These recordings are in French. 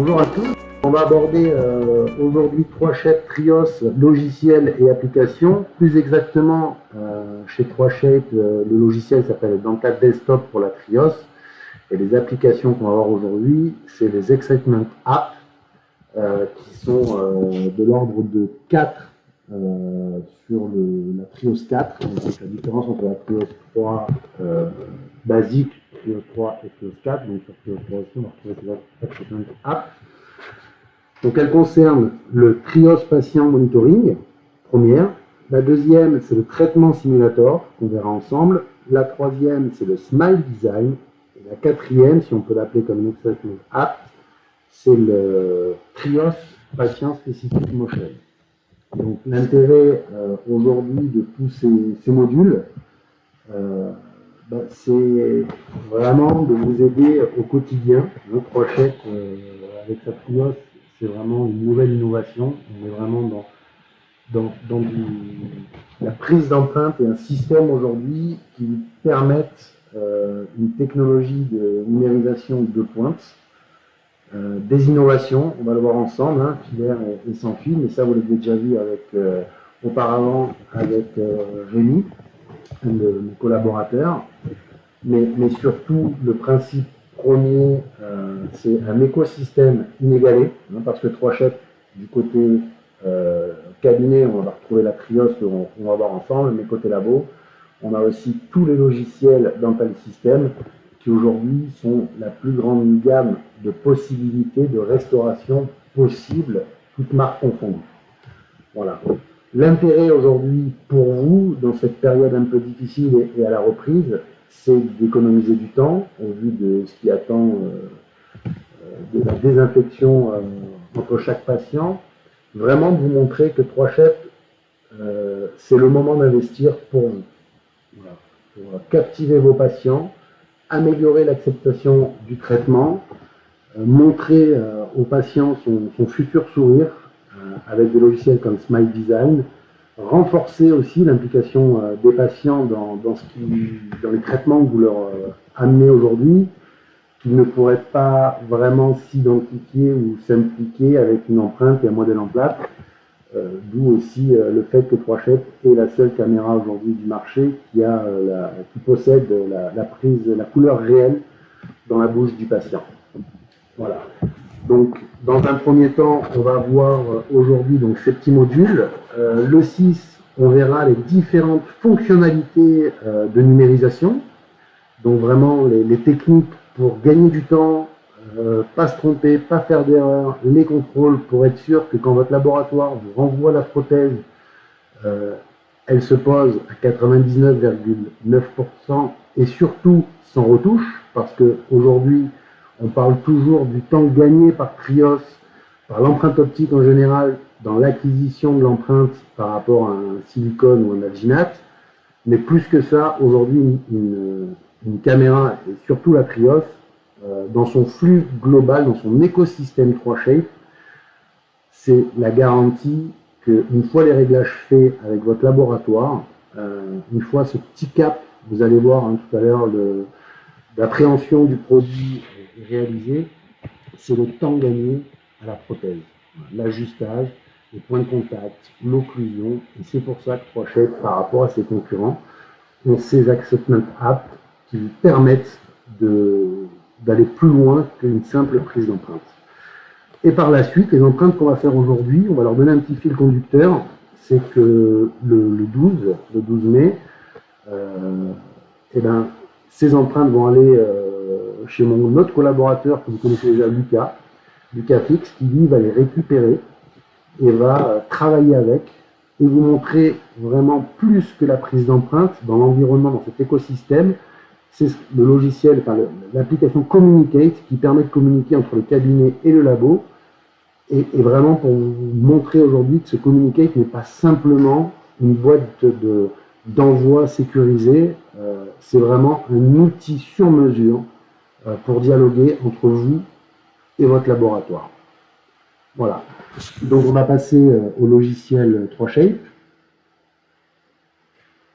Bonjour à tous. On va aborder aujourd'hui 3Shape, Trios, logiciel et application. Plus exactement, chez 3Shape, le logiciel s'appelle Dental Desktop pour la Trios. Et les applications qu'on va voir aujourd'hui, c'est les Excitement Apps qui sont de l'ordre de 4 sur la Trios 4. Donc la différence entre la Trios 3 basique, Trios 3 et Trios 4. Donc sur Trios 3 aussi, on va retrouver ces Excitement Apps. Donc elle concerne le Trios Patient Monitoring, première. La deuxième, c'est le traitement simulator, qu'on verra ensemble. La troisième, c'est le Smile Design. Et la quatrième, si on peut l'appeler comme une Excitement App, c'est le Trios Patient Specific Motion. Donc l'intérêt aujourd'hui de tous ces modules, c'est vraiment de vous aider au quotidien. Le 3Shape avec sa Trios, c'est vraiment une nouvelle innovation. On est vraiment dans la prise d'empreinte et un système aujourd'hui qui permettent une technologie de numérisation de pointe, des innovations, on va le voir ensemble, hein, filaire et sans fil, mais ça vous l'avez déjà vu auparavant avec Rémi, un de mes collaborateurs. Mais surtout, le principe premier, c'est un écosystème inégalé, hein, parce que 3Shape, du côté cabinet, on va retrouver la Trios qu'on va voir ensemble, mais côté labo, on a aussi tous les logiciels Dental System qui aujourd'hui sont la plus grande gamme de possibilités de restauration possible, toutes marques confondues. Voilà. L'intérêt aujourd'hui pour vous, dans cette période un peu difficile et à la reprise, c'est d'économiser du temps au vu de ce qui attend de la désinfection entre chaque patient. Vraiment de vous montrer que 3Shape, c'est le moment d'investir pour vous. Voilà. Pour captiver vos patients, améliorer l'acceptation du traitement, montrer aux patients son futur sourire avec des logiciels comme Smile Design, renforcer aussi l'implication des patients dans les traitements que vous leur amenez aujourd'hui, qu'ils ne pourraient pas vraiment s'identifier ou s'impliquer avec une empreinte et un modèle en plate. D'où aussi le fait que 3Shape est la seule caméra aujourd'hui du marché qui possède la couleur réelle dans la bouche du patient. Voilà. Donc, dans un premier temps, on va voir aujourd'hui ces petits modules. Le 6, on verra les différentes fonctionnalités de numérisation. Donc vraiment les techniques pour gagner du temps, pas se tromper, pas faire d'erreur, les contrôles pour être sûr que quand votre laboratoire vous renvoie la prothèse, elle se pose à 99,9% et surtout sans retouche, parce qu'aujourd'hui, on parle toujours du temps gagné par Trios, par l'empreinte optique en général, dans l'acquisition de l'empreinte par rapport à un silicone ou un alginate. Mais plus que ça, aujourd'hui, une caméra, et surtout la Trios, dans son flux global, dans son écosystème 3Shape, c'est la garantie qu'une fois les réglages faits avec votre laboratoire, une fois ce petit cap, vous allez voir hein, tout à l'heure, l'appréhension du produit réalisé, c'est le temps gagné à la prothèse, l'ajustage, les points de contact, l'occlusion, et c'est pour ça que 3Shape, par rapport à ses concurrents, ont ces Acceptment Apps qui vous permettent d'aller plus loin qu'une simple prise d'empreinte. Et par la suite, les empreintes qu'on va faire aujourd'hui, on va leur donner un petit fil conducteur, c'est que le 12 mai, ces empreintes vont aller chez mon autre collaborateur que vous connaissez déjà, Lucas Fix, qui lui va les récupérer et va travailler avec et vous montrer vraiment plus que la prise d'empreinte dans l'environnement, dans cet écosystème. C'est le logiciel, enfin l'application Communicate qui permet de communiquer entre le cabinet et le labo. Et vraiment pour vous montrer aujourd'hui que ce Communicate n'est pas simplement une boîte d'envoi sécurisée, c'est vraiment un outil sur mesure pour dialoguer entre vous et votre laboratoire. Voilà. Donc on va passer au logiciel 3Shape.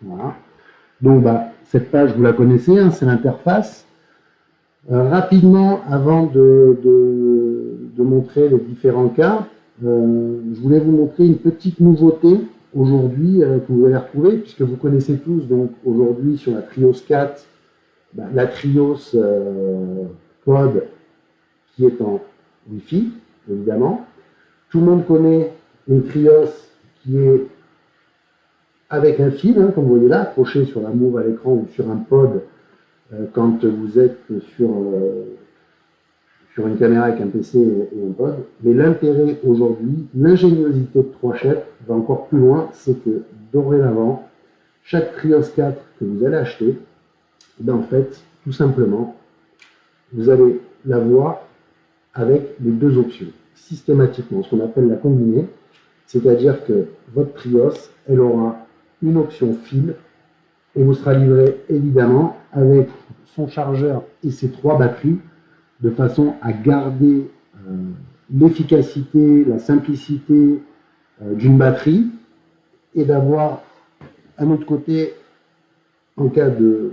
Voilà. Donc cette page vous la connaissez, hein, c'est l'interface. Rapidement, avant de de montrer les différents cas, je voulais vous montrer une petite nouveauté aujourd'hui que vous allez retrouver, puisque vous connaissez tous donc aujourd'hui sur la Trios 4, la Trios Pod qui est en Wi-Fi, évidemment. Tout le monde connaît une Trios qui est avec un fil, comme vous voyez là, accroché sur la mouve à l'écran ou sur un pod quand vous êtes sur une caméra avec un PC et un pod. Mais l'intérêt aujourd'hui, l'ingéniosité de Trochette va encore plus loin, c'est que dorénavant, chaque Trios 4 que vous allez acheter, en fait, tout simplement, vous allez l'avoir avec les deux options, systématiquement, ce qu'on appelle la combinée, c'est-à-dire que votre Trios, elle aura une option fil et vous sera livré évidemment avec son chargeur et ses 3 batteries de façon à garder l'efficacité, la simplicité d'une batterie et d'avoir un autre côté, en cas de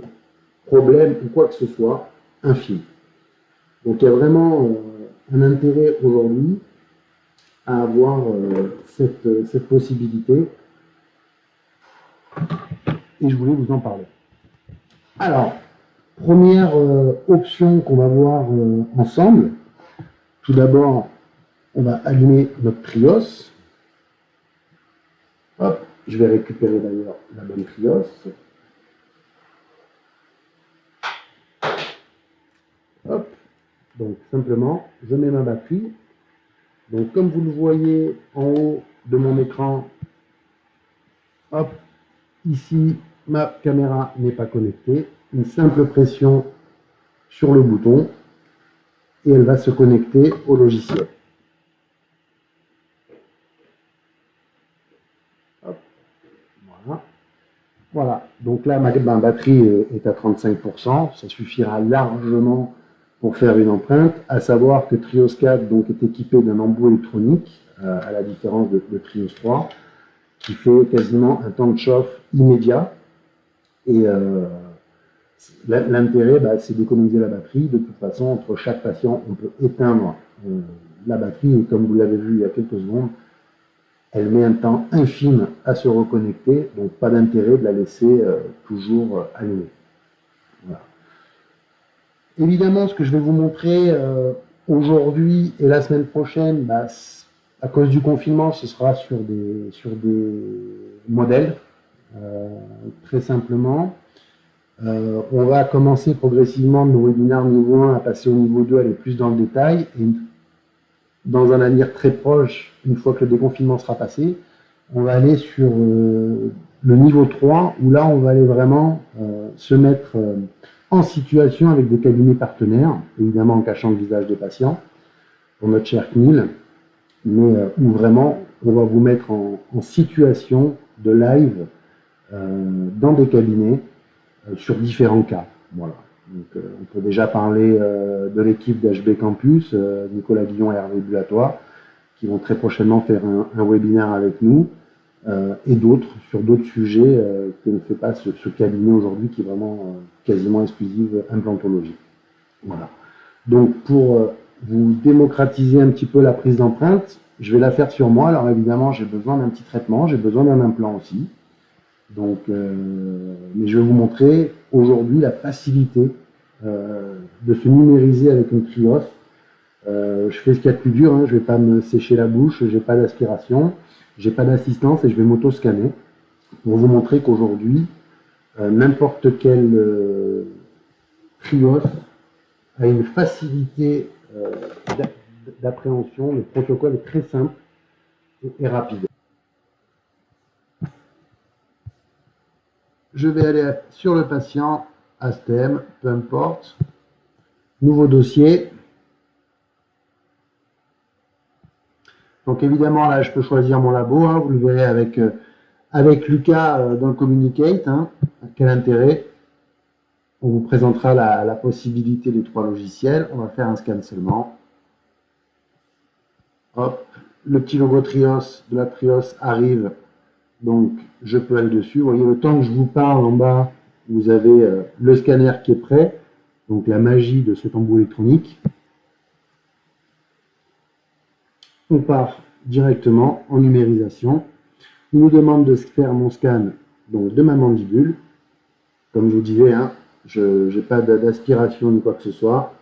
problème ou quoi que ce soit, un fil. Donc il y a vraiment un intérêt aujourd'hui à avoir cette possibilité et je voulais vous en parler. Alors, première option qu'on va voir ensemble. Tout d'abord, on va allumer notre Trios. Hop, je vais récupérer d'ailleurs la bonne Trios. Hop, donc simplement, je mets ma batterie. Donc comme vous le voyez en haut de mon écran, hop, ici, ma caméra n'est pas connectée. Une simple pression sur le bouton et elle va se connecter au logiciel. Hop, voilà. Voilà, donc là ma batterie est à 35%, ça suffira largement pour faire une empreinte, à savoir que Trios 4 donc, est équipé d'un embout électronique, à la différence de Trios 3, qui fait quasiment un temps de chauffe immédiat. Et l'intérêt, c'est d'économiser la batterie. De toute façon, entre chaque patient, on peut éteindre la batterie. Et comme vous l'avez vu il y a quelques secondes, elle met un temps infime à se reconnecter. Donc, pas d'intérêt de la laisser toujours allumée. Voilà. Évidemment, ce que je vais vous montrer aujourd'hui et la semaine prochaine, à cause du confinement, ce sera sur des modèles, très simplement. On va commencer progressivement de nos webinaires niveau 1 à passer au niveau 2, aller plus dans le détail. Et dans un avenir très proche, une fois que le déconfinement sera passé, on va aller sur le niveau 3, où là, on va aller vraiment se mettre en situation avec des cabinets partenaires, évidemment en cachant le visage des patients, pour notre cher CNIL, mais où vraiment, on va vous mettre en situation de live dans des cabinets sur différents cas. Voilà. Donc, on peut déjà parler de l'équipe d'HB Campus, Nicolas Guillon et Hervé Bulatoire, qui vont très prochainement faire un webinaire avec nous, et d'autres, sur d'autres sujets que ne fait pas ce cabinet aujourd'hui, qui est vraiment quasiment exclusive implantologie. Voilà. Donc, pour vous démocratiser un petit peu la prise d'empreinte, je vais la faire sur moi. Alors évidemment, j'ai besoin d'un petit traitement, j'ai besoin d'un implant aussi. Donc, mais je vais vous montrer aujourd'hui la facilité de se numériser avec une Trios. Je fais ce qu'il y a de plus dur, je ne vais pas me sécher la bouche, je n'ai pas d'aspiration, je n'ai pas d'assistance et je vais m'auto-scanner pour vous montrer qu'aujourd'hui, n'importe quel Trios a une facilité d'appréhension. Le protocole est très simple et rapide. Je vais aller sur le patient, ASTEM, peu importe. Nouveau dossier. Donc évidemment, là, je peux choisir mon labo. Vous le verrez avec Lucas dans le Communicate. Quel intérêt. On vous présentera la possibilité des 3 logiciels. On va faire un scan seulement. Hop, le petit logo Trios de la Trios arrive. Donc, je peux aller dessus. Vous voyez, le temps que je vous parle en bas, vous avez le scanner qui est prêt. Donc, la magie de cet embout électronique. on part directement en numérisation. Il nous demande de faire mon scan donc, de ma mandibule. Comme je vous disais, hein, je n'ai pas d'aspiration ni quoi que ce soit.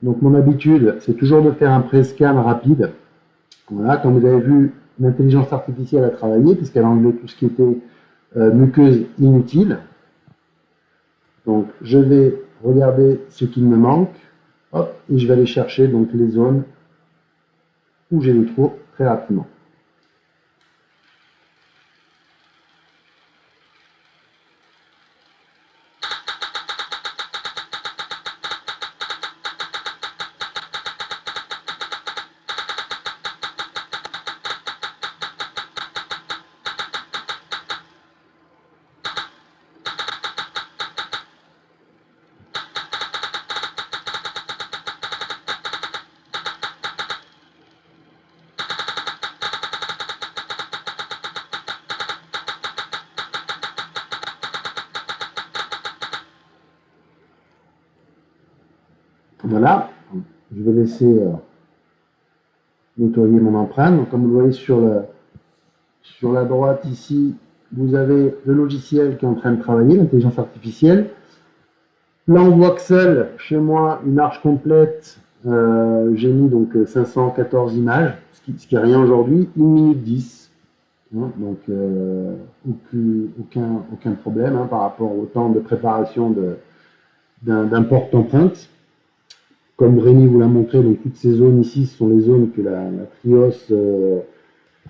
Donc mon habitude, c'est toujours de faire un pré-scan rapide. Voilà, comme vous avez vu, l'intelligence artificielle a travaillé puisqu'elle a enlevé tout ce qui était muqueuse inutile. Donc je vais regarder ce qu'il me manque, hop, et je vais aller chercher donc les zones où j'ai des trous très rapidement. Voilà, je vais laisser nettoyer mon empreinte. Donc, comme vous le voyez sur la droite ici, vous avez le logiciel qui est en train de travailler, l'intelligence artificielle. Là, on voit que seul, chez moi, une arche complète, j'ai mis donc 514 images, ce qui est rien aujourd'hui, 1 minute 10. Hein, donc, aucun problème hein, par rapport au temps de préparation d'un porte-empreinte. Comme Rémi vous l'a montré, donc toutes ces zones ici, ce sont les zones que la Trios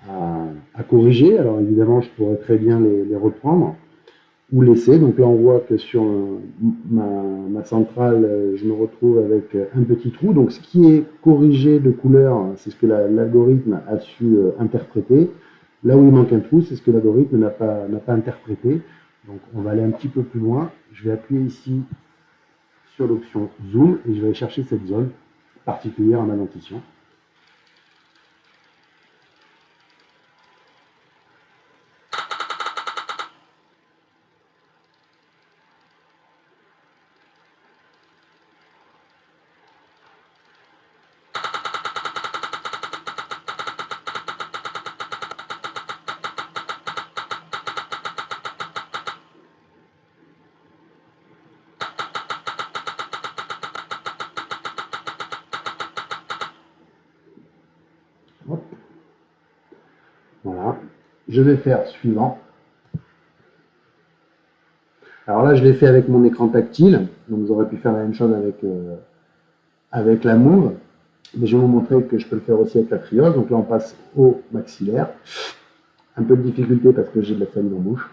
a corrigées. Alors évidemment, je pourrais très bien les reprendre ou laisser. Donc là, on voit que sur ma centrale, je me retrouve avec un petit trou. Donc ce qui est corrigé de couleur, c'est ce que l'algorithme a su interpréter. Là où il manque un trou, c'est ce que l'algorithme n'a pas interprété. Donc on va aller un petit peu plus loin. Je vais appuyer ici sur l'option Zoom et je vais aller chercher cette zone particulière à ma dentition. Hop. Voilà. Je vais faire suivant. Alors là, je l'ai fait avec mon écran tactile, donc j'aurais pu faire la même chose avec la Move, mais je vais vous montrer que je peux le faire aussi avec la Trios. Donc là, on passe au maxillaire. Un peu de difficulté parce que j'ai de la salive en bouche.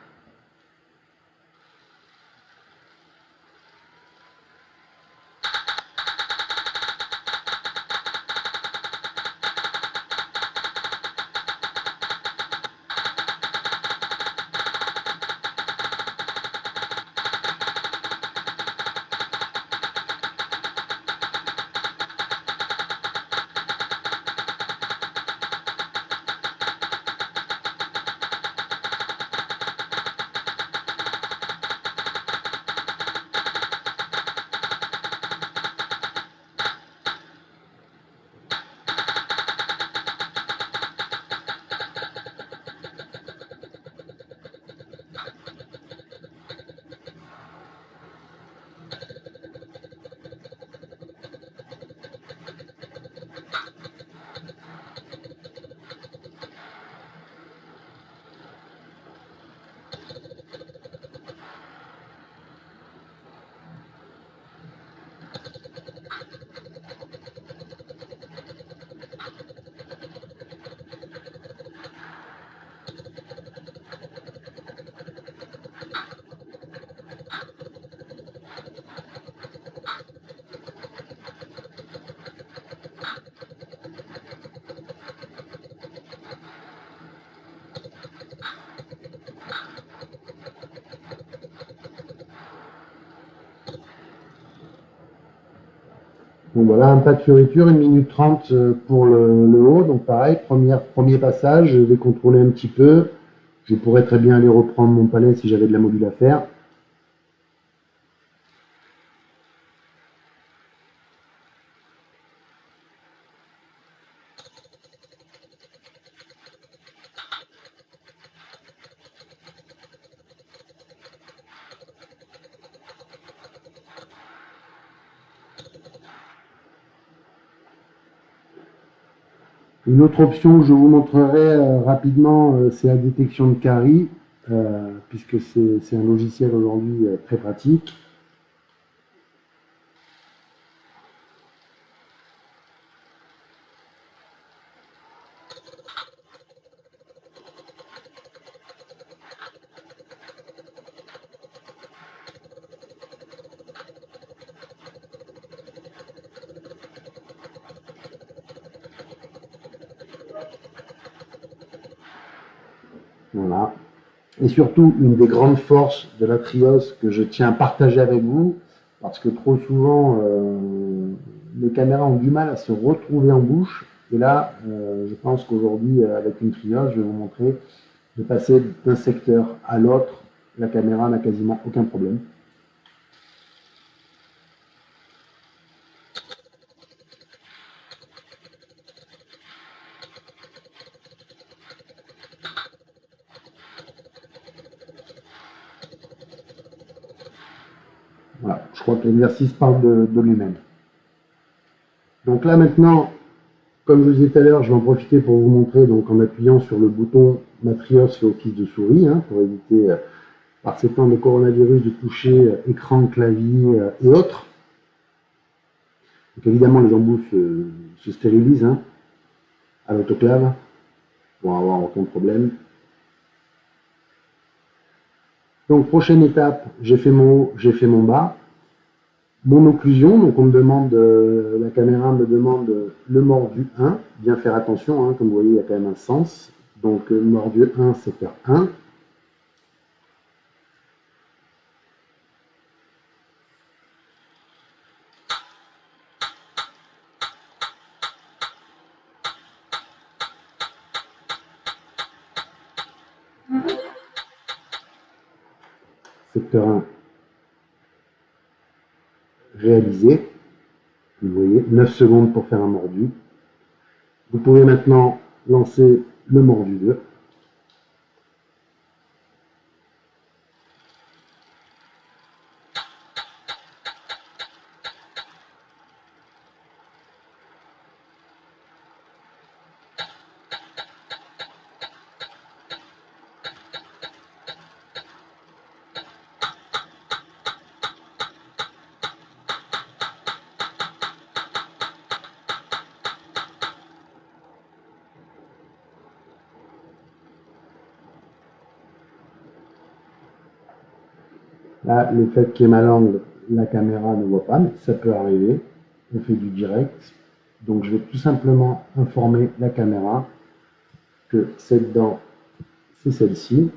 Donc voilà, un pas de fioriture, 1 minute 30 pour le haut. Donc pareil, premier passage, je vais contrôler un petit peu. Je pourrais très bien aller reprendre mon palais si j'avais de la module à faire. Une autre option que je vous montrerai rapidement, c'est la détection de caries, puisque c'est un logiciel aujourd'hui très pratique. Voilà. Et surtout, une des grandes forces de la Trios que je tiens à partager avec vous, parce que trop souvent, les caméras ont du mal à se retrouver en bouche. Et là, je pense qu'aujourd'hui, avec une Trios, je vais vous montrer de passer d'un secteur à l'autre. La caméra n'a quasiment aucun problème. Voilà, je crois que l'exercice parle de lui-même. Donc là maintenant, comme je vous disais tout à l'heure, je vais en profiter pour vous montrer, donc en appuyant sur le bouton, ma Trios fait office de souris, pour éviter par ces temps de coronavirus de toucher écran, clavier et autres. Donc évidemment les embouts se stérilisent à l'autoclave pour avoir aucun problème. Donc prochaine étape, j'ai fait mon haut, j'ai fait mon bas. Mon occlusion, donc on me demande, la caméra me demande le mordu 1, bien faire attention, comme vous voyez il y a quand même un sens. Donc mordu 1, secteur 1. Secteur 1 réalisé. Vous voyez, 9 secondes pour faire un mordu. Vous pouvez maintenant lancer le mordu 2. Là, le fait qu'il y ait ma langue, la caméra ne voit pas, mais ça peut arriver. On fait du direct. Donc je vais tout simplement informer la caméra que cette dent, c'est celle-ci.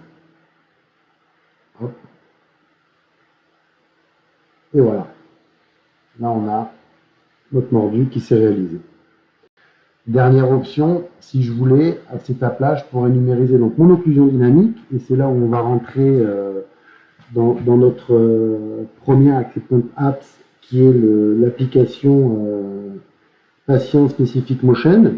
Et voilà. Là, on a notre mordu qui s'est réalisé. Dernière option, si je voulais, à cette étape-là, je pourrais numériser donc mon occlusion dynamique, et c'est là où on va rentrer dans notre première Acceptance Apps, qui est l'application Patient Specific Motion.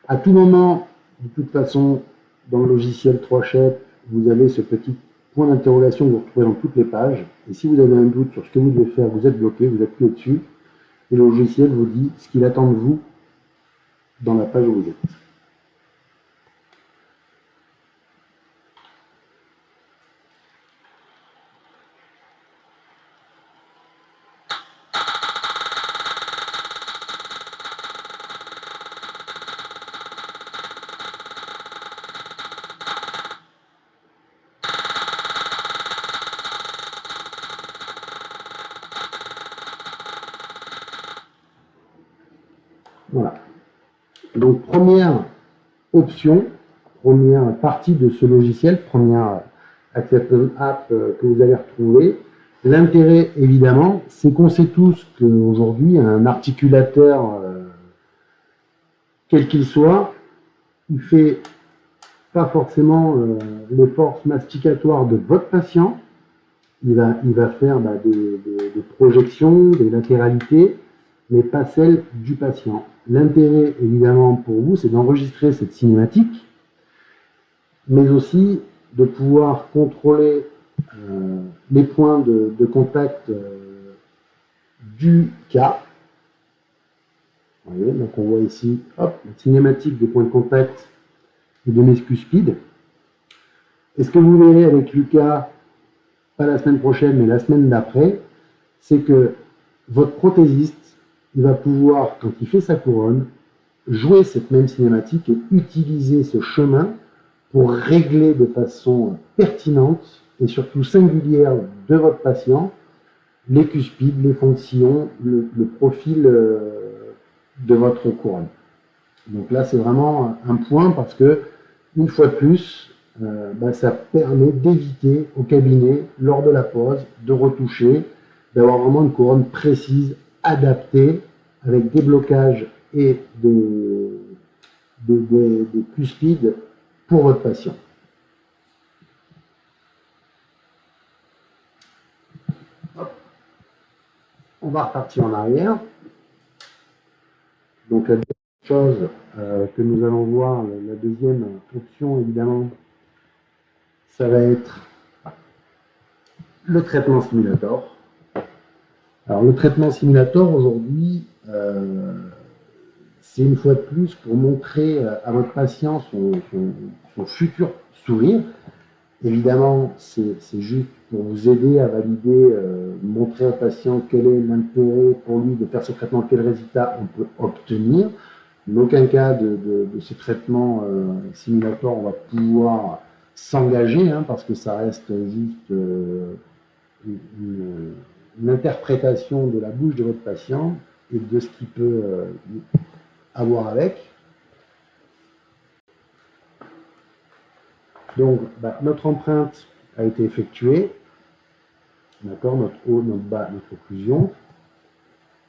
À tout moment, de toute façon, dans le logiciel 3Shape, vous avez ce petit point d'interrogation que vous retrouvez dans toutes les pages. Et si vous avez un doute sur ce que vous devez faire, vous êtes bloqué, vous appuyez dessus, et le logiciel vous dit ce qu'il attend de vous dans la page où vous êtes. Voilà. Donc première option, première partie de ce logiciel, première Acceptance App que vous allez retrouver, L'intérêt, évidemment, c'est qu'on sait tous qu'aujourd'hui, un articulateur, quel qu'il soit, il fait pas forcément les forces masticatoires de votre patient. Il va faire des projections, des latéralités, mais pas celles du patient. L'intérêt, évidemment, pour vous, c'est d'enregistrer cette cinématique, mais aussi de pouvoir contrôler les points de contact du cas. Vous voyez, donc on voit ici, hop, la cinématique des points de contact et de mes cuspides. Et ce que vous verrez avec Lucas, pas la semaine prochaine, mais la semaine d'après, c'est que votre prothésiste, il va pouvoir, quand il fait sa couronne, jouer cette même cinématique et utiliser ce chemin pour régler de façon pertinente et surtout singulière de votre patient les cuspides, les fonds de sillon, le profil de votre couronne. Donc là, c'est vraiment un point parce que, une fois de plus, ça permet d'éviter au cabinet, lors de la pose, de retoucher, d'avoir vraiment une couronne précise, adaptée, avec des blocages et des cuspides pour votre patient. Hop. On va repartir en arrière. Donc la deuxième chose que nous allons voir, la deuxième option évidemment, ça va être le traitement simulator. Alors le traitement simulator aujourd'hui, c'est une fois de plus pour montrer à votre patient son futur sourire. Évidemment, c'est juste pour vous aider à valider, montrer au patient quel est l'intérêt pour lui de faire ce traitement, quel résultat on peut obtenir. En aucun cas de ces traitements simulateurs, on va pouvoir s'engager, parce que ça reste juste une interprétation de la bouche de votre patient et de ce qu'il peut avoir avec. Donc, notre empreinte a été effectuée, d'accord, notre haut, notre bas, notre occlusion.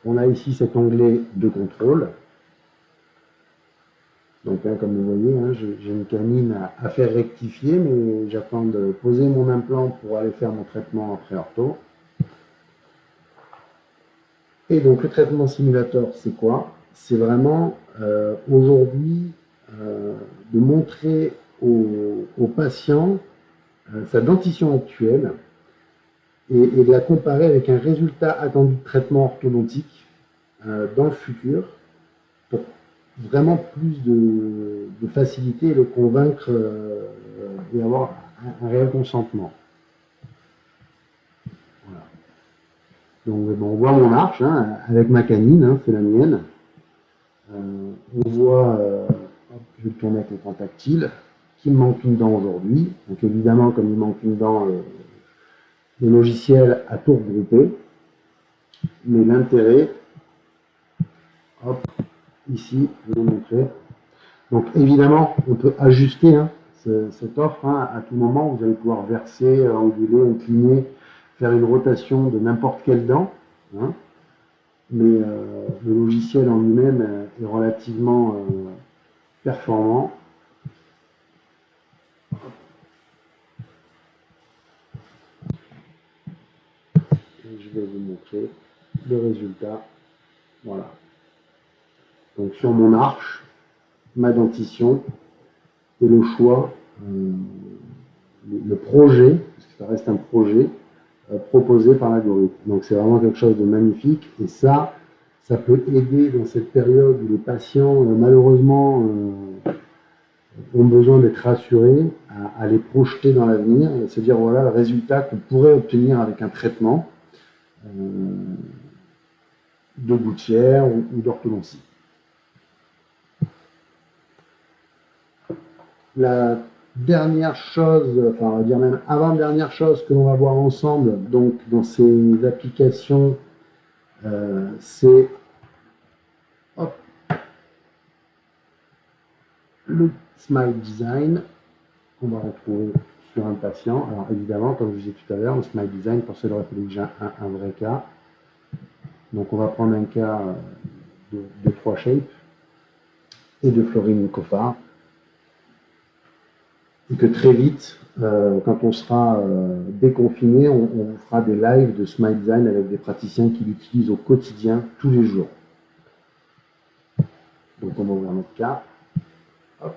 On a ici cet onglet de contrôle. Donc, comme vous voyez, j'ai une canine à faire rectifier, mais j'attends de poser mon implant pour aller faire mon traitement après ortho. Et donc, le traitement simulateur, c'est quoi? C'est vraiment aujourd'hui de montrer au patient sa dentition actuelle et de la comparer avec un résultat attendu de traitement orthodontique dans le futur pour vraiment plus de facilité et le convaincre et avoir un réel consentement. Voilà. Donc on voit mon arche avec ma canine, c'est la mienne. On voit, je vais le tourner avec l'écran tactile, qu'il me manque une dent aujourd'hui. Donc évidemment, comme il manque une dent, le logiciel a tout regroupé. Mais l'intérêt, hop, ici, je vais vous montrer. Donc évidemment, on peut ajuster cette offre à tout moment. Vous allez pouvoir verser, anguler, incliner, faire une rotation de n'importe quelle dent. Mais le logiciel en lui-même est relativement performant. Et je vais vous montrer le résultat. Voilà. Donc sur mon arche, ma dentition et le choix, le projet, parce que ça reste un projet, proposé par l'algorithme. Donc c'est vraiment quelque chose de magnifique et ça peut aider dans cette période où les patients malheureusement ont besoin d'être rassurés à les projeter dans l'avenir et se dire voilà le résultat qu'on pourrait obtenir avec un traitement de gouttière ou d'orthodontie. La dernière chose, enfin on va dire même avant-dernière chose que l'on va voir ensemble donc dans ces applications, c'est le Smile Design qu'on va retrouver sur un patient. Alors évidemment, comme je vous disais tout à l'heure, le Smile Design, pour ça, il aurait fallu que j'ai un vrai cas. Donc on va prendre un cas de 3 shapes et de Florine Coffard. Et que très vite, quand on sera déconfiné, on vous fera des lives de Smile Design avec des praticiens qui l'utilisent au quotidien, tous les jours. Donc on va ouvrir notre cas. Hop.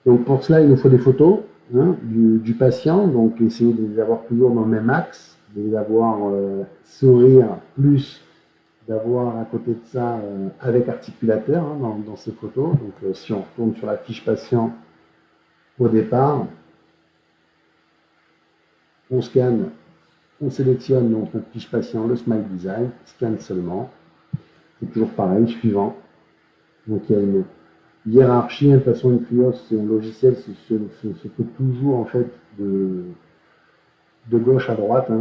Donc pour cela, il nous faut des photos du patient. Donc essayez de les avoir toujours dans le même axe, de les avoir sourire, plus d'avoir à côté de ça avec articulateur dans ces photos. Donc si on retourne sur la fiche patient au départ, on scanne, on sélectionne donc notre fiche patient, le Smile Design, scanne seulement. C'est toujours pareil, suivant. Donc il y a une hiérarchie. De toute façon, une Trios, c'est un logiciel, se fait toujours en fait de gauche à droite.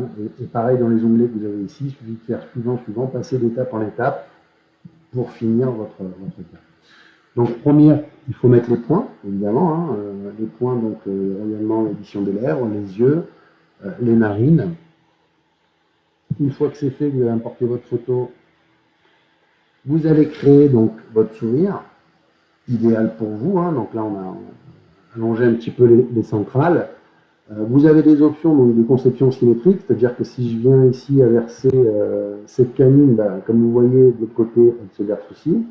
Et pareil dans les onglets que vous avez ici, il suffit de faire suivant, suivant, passer d'étape en étape pour finir votre cas. Donc première, il faut mettre les points, évidemment. Les points, donc également l'édition des lèvres, les yeux, les narines. Une fois que c'est fait, vous allez importer votre photo. Vous allez créer donc votre sourire, idéal pour vous. Donc là, on a allongé un petit peu les centrales. Vous avez des options donc, de conception symétrique, c'est-à-dire que si je viens ici à verser cette canine, comme vous voyez, de l'autre côté, elle se verse aussi.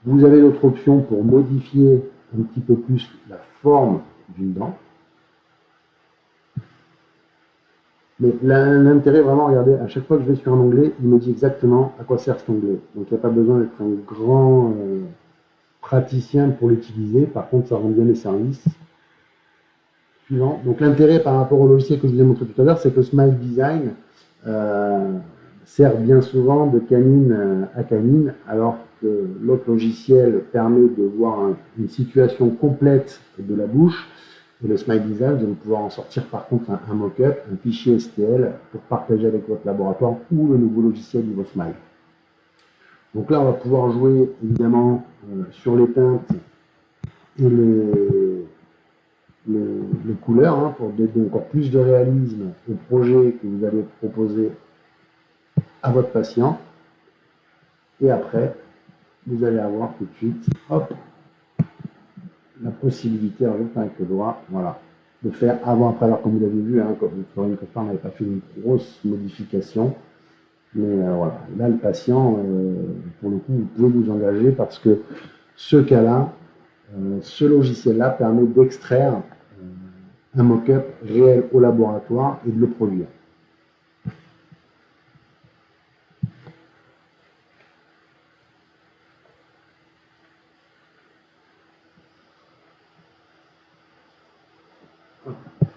Vous avez l'autre option pour modifier un petit peu plus la forme d'une dent. Mais l'intérêt, vraiment, regardez, à chaque fois que je vais sur un onglet, il me dit exactement à quoi sert cet onglet. Donc il n'y a pas besoin d'être un grand praticien pour l'utiliser. Par contre, ça rend bien les services. Suivant. Donc l'intérêt par rapport au logiciel que je vous ai montré tout à l'heure, c'est que Smile Design sert bien souvent de canine à canine, alors que l'autre logiciel permet de voir une situation complète de la bouche. Et le Smile Design, vous allez pouvoir en sortir par contre un mock-up, un fichier STL pour partager avec votre laboratoire ou le nouveau logiciel Smile. Donc là, on va pouvoir jouer évidemment sur les teintes et les couleurs pour donner encore plus de réalisme au projet que vous allez proposer à votre patient. Et après, vous allez avoir tout de suite, hop, la possibilité avec le doigt, voilà, de faire avant après. Alors comme vous avez vu, comme Florine Coffard n'avait pas fait une grosse modification, mais voilà, là le patient, pour le coup, vous pouvez vous engager parce que ce cas-là, ce logiciel-là permet d'extraire un mock-up réel au laboratoire et de le produire.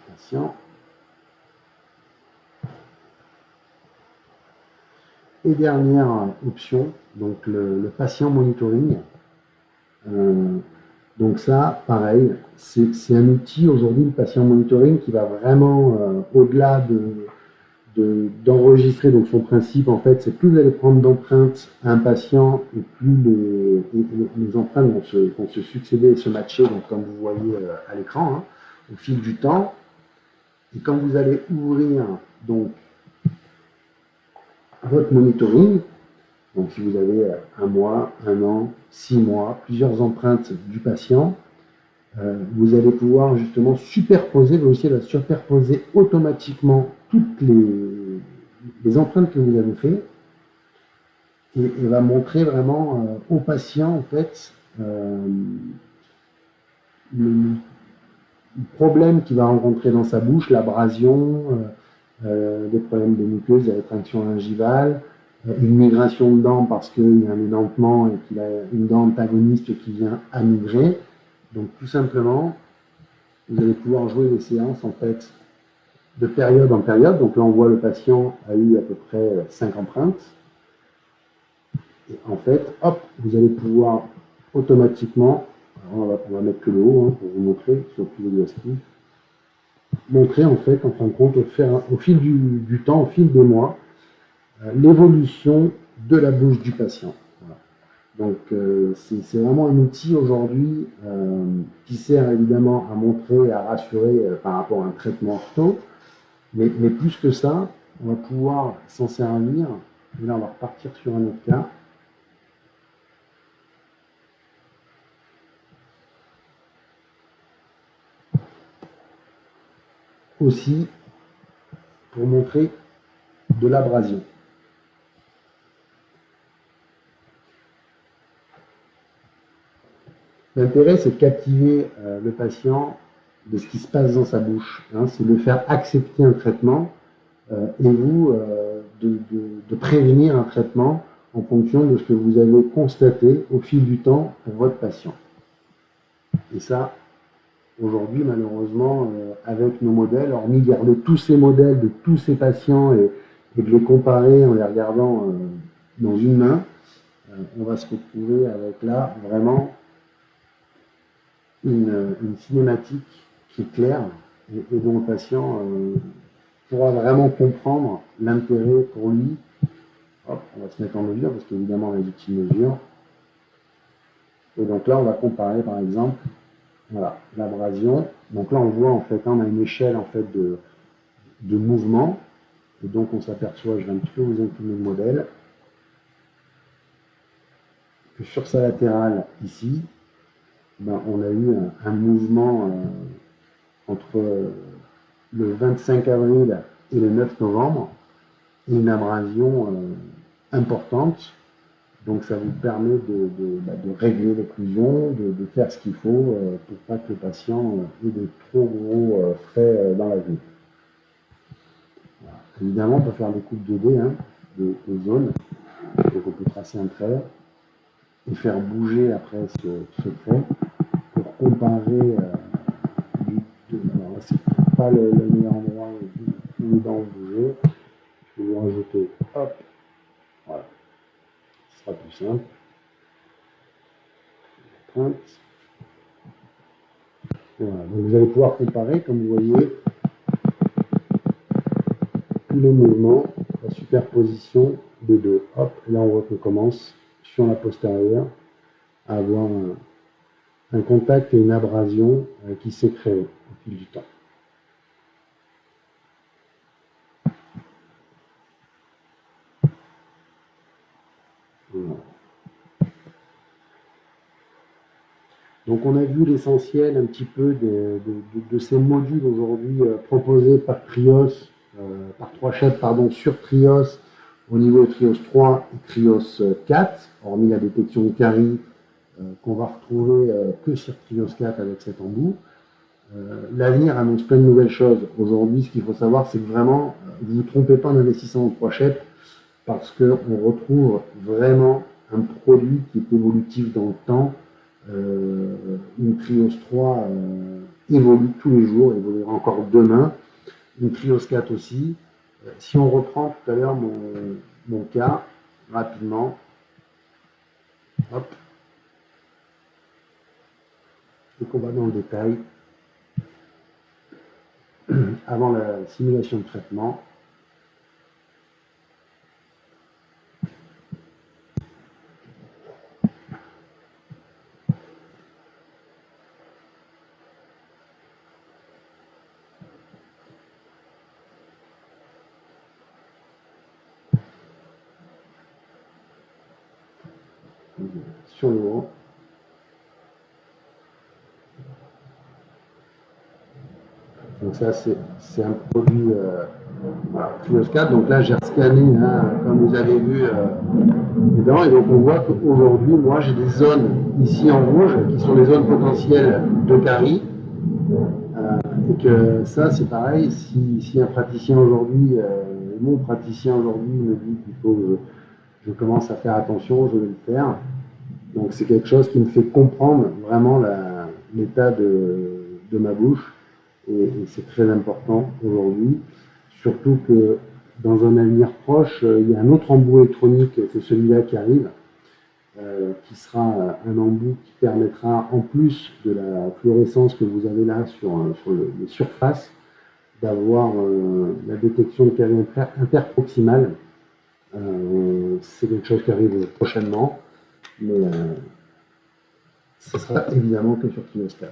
Patient. Et dernière option, donc le patient monitoring. Donc ça, pareil, c'est un outil aujourd'hui, le patient monitoring, qui va vraiment au-delà d'enregistrer. Donc son principe, en fait, c'est plus vous allez prendre d'empreintes à un patient, et plus les empreintes vont se succéder et se matcher, donc comme vous voyez à l'écran, au fil du temps. Et quand vous allez ouvrir donc votre monitoring, donc si vous avez 1 mois, 1 an, 6 mois, plusieurs empreintes du patient, vous allez pouvoir justement superposer, le logiciel va superposer automatiquement toutes les empreintes que vous avez faites et va montrer vraiment au patient en fait le problème qu'il va rencontrer dans sa bouche, l'abrasion, des problèmes de muqueuse, des rétractions gingivales, une migration de dents parce qu'il y a un édentement et qu'il a une dent antagoniste qui vient à migrer. Donc tout simplement, vous allez pouvoir jouer les séances en fait de période en période. Donc là on voit le patient a eu à peu près 5 empreintes. Et en fait, hop, vous allez pouvoir automatiquement, on va mettre que le haut pour vous montrer sur le plus exhaustif, montrer en fait, en fin de compte, au fil du temps, au fil des mois, l'évolution de la bouche du patient. Voilà. Donc c'est vraiment un outil aujourd'hui qui sert évidemment à montrer, à rassurer par rapport à un traitement ortho, mais plus que ça, on va pouvoir s'en servir. Et là, on va repartir sur un autre cas. Aussi pour montrer de l'abrasion. L'intérêt, c'est de captiver le patient de ce qui se passe dans sa bouche. Hein, c'est de le faire accepter un traitement et vous de prévenir un traitement en fonction de ce que vous avez constaté au fil du temps pour votre patient. Et ça, aujourd'hui, malheureusement, avec nos modèles, hormis garder tous ces modèles de tous ces patients et de les comparer en les regardant dans une main, on va se retrouver avec là vraiment une cinématique qui est claire et dont le patient pourra vraiment comprendre l'intérêt pour lui. Hop, on va se mettre en mesure parce qu'évidemment les outils mesure. Et donc là, on va comparer par exemple, voilà, l'abrasion. Donc là, on voit en fait, on a une échelle en fait de mouvement. Et donc on s'aperçoit, je vais un petit peu vous incliner le modèle, que sur sa latérale ici, ben, on a eu un mouvement entre le 25 avril et le 9 novembre, et une abrasion importante. Donc ça vous permet de régler l'occlusion, de faire ce qu'il faut pour pas que le patient ait de trop gros frais dans la vie. Voilà. Évidemment, on peut faire des coupes 2D, hein, de zones. Donc on peut tracer un trait et faire bouger après ce trait pour comparer alors là, c'est pas le meilleur endroit où les dents ont bougé. Je vais vous rajouter, hop, voilà, ce sera plus simple. Voilà. Donc vous allez pouvoir comparer, comme vous voyez, tous les mouvements, la superposition des deux. Hop, et là on voit qu'on commence sur la postérieure à avoir un contact et une abrasion qui s'est créé au fil du temps. Voilà. Donc on a vu l'essentiel un petit peu de ces modules aujourd'hui proposés par Trios, par 3Chef, pardon, sur Trios au niveau de Trios 3 et Trios 4, hormis la détection de caries qu'on va retrouver que sur Trios 4 avec cet embout. L'avenir annonce plein de nouvelles choses. Aujourd'hui, ce qu'il faut savoir, c'est que vraiment, vous ne vous trompez pas en investissant en 3Chef parce qu'on retrouve vraiment un produit qui est évolutif dans le temps. Une Trios 3 évolue tous les jours, évoluera encore demain. Une Trios 4 aussi. Si on reprend tout à l'heure mon cas, rapidement, hop, et qu'on va dans le détail, avant la simulation de traitement, sur le haut. Donc ça, c'est un produit voilà, Trios 4. Donc là, j'ai rescanné, hein, comme vous avez vu, les dents. Et donc on voit qu'aujourd'hui, moi, j'ai des zones ici en rouge qui sont des zones potentielles de caries. Et que ça, c'est pareil, si un praticien aujourd'hui, mon praticien aujourd'hui me dit qu'il faut que je commence à faire attention, je vais le faire. Donc c'est quelque chose qui me fait comprendre vraiment l'état de ma bouche. Et c'est très important aujourd'hui. Surtout que dans un avenir proche, il y a un autre embout électronique que celui-là qui arrive, qui sera un embout qui permettra, en plus de la fluorescence que vous avez là sur les surfaces, d'avoir la détection de caries interproximales. C'est quelque chose qui arrive prochainement. mais ce sera évidemment que sur Kinos 4.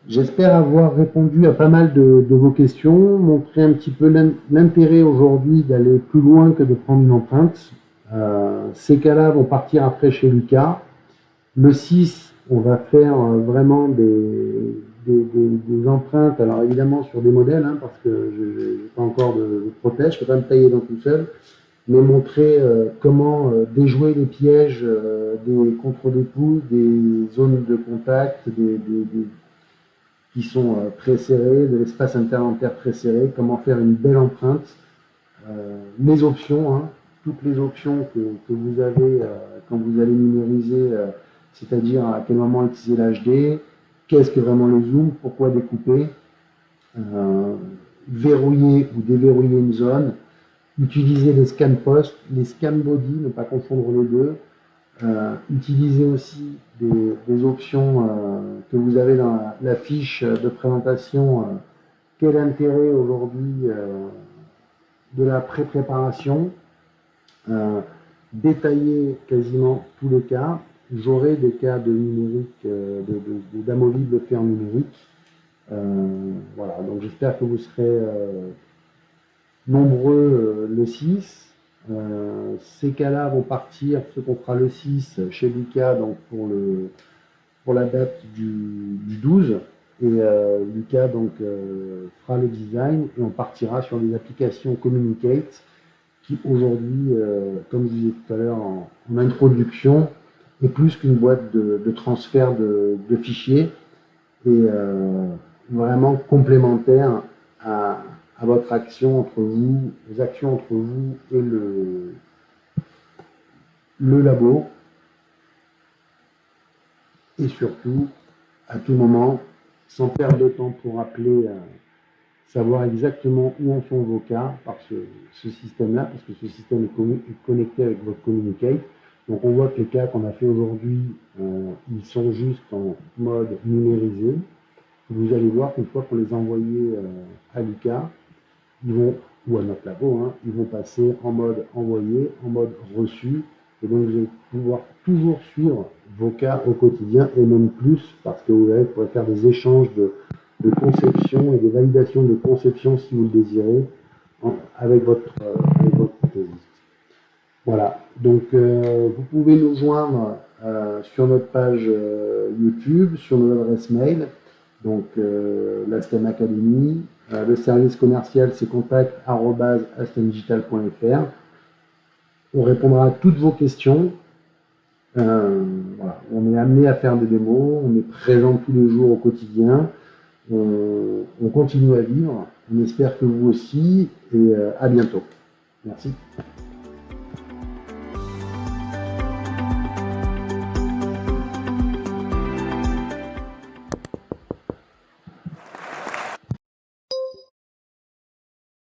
J'espère avoir répondu à pas mal de vos questions, montré un petit peu l'intérêt aujourd'hui d'aller plus loin que de prendre une empreinte. Ces cas-là vont partir après chez Lucas. Le 6, on va faire vraiment des empreintes, alors évidemment sur des modèles, hein, parce que je n'ai pas encore de prothèse, je ne peux pas me tailler dans tout seul, mais montrer comment déjouer les pièges des contre-dépouilles, des zones de contact, qui sont très serrées, de l'espace interdentaire très serré, comment faire une belle empreinte, les options, hein, toutes les options que vous avez quand vous allez numériser, c'est-à-dire à quel moment utiliser l'HD, qu'est-ce que vraiment le zoom, pourquoi découper, verrouiller ou déverrouiller une zone, utiliser les scan post, les scan body, ne pas confondre les deux, utiliser aussi des options que vous avez dans la fiche de présentation. Quel intérêt aujourd'hui de la pré-préparation, détailler quasiment tous les cas. J'aurai des cas de numérique, d'amovible fait en numérique. Voilà, donc j'espère que vous serez nombreux le 6. Ces cas-là vont partir, ce qu'on fera le 6 chez Lucas, donc pour la date du 12. Et Lucas donc, fera le design et on partira sur les applications Communicate qui aujourd'hui, comme je disais tout à l'heure en introduction, est plus qu'une boîte de transfert de fichiers et vraiment complémentaire à votre action entre vous, les actions entre vous et le labo. Et surtout, à tout moment, sans perdre de temps pour appeler, savoir exactement où en sont vos cas par ce système-là, parce que ce système est connecté avec votre Communicate. Donc on voit que les cas qu'on a fait aujourd'hui, ils sont juste en mode numérisé. Vous allez voir qu'une fois qu'on les a envoyés à Lucas, ils vont, ou à notre labo, hein, ils vont passer en mode envoyé, en mode reçu. Et donc vous allez pouvoir toujours suivre vos cas au quotidien et même plus parce que vous allez pouvoir faire des échanges de conception et des validations de conception si vous le désirez avec votre prothésiste. Voilà, donc vous pouvez nous joindre sur notre page YouTube, sur notre adresse mail, donc la STEM Academy. Le service commercial, c'est contact@astemdigital.fr. On répondra à toutes vos questions. Voilà. On est amené à faire des démos, on est présent tous les jours au quotidien. On continue à vivre. On espère que vous aussi. Et à bientôt. Merci.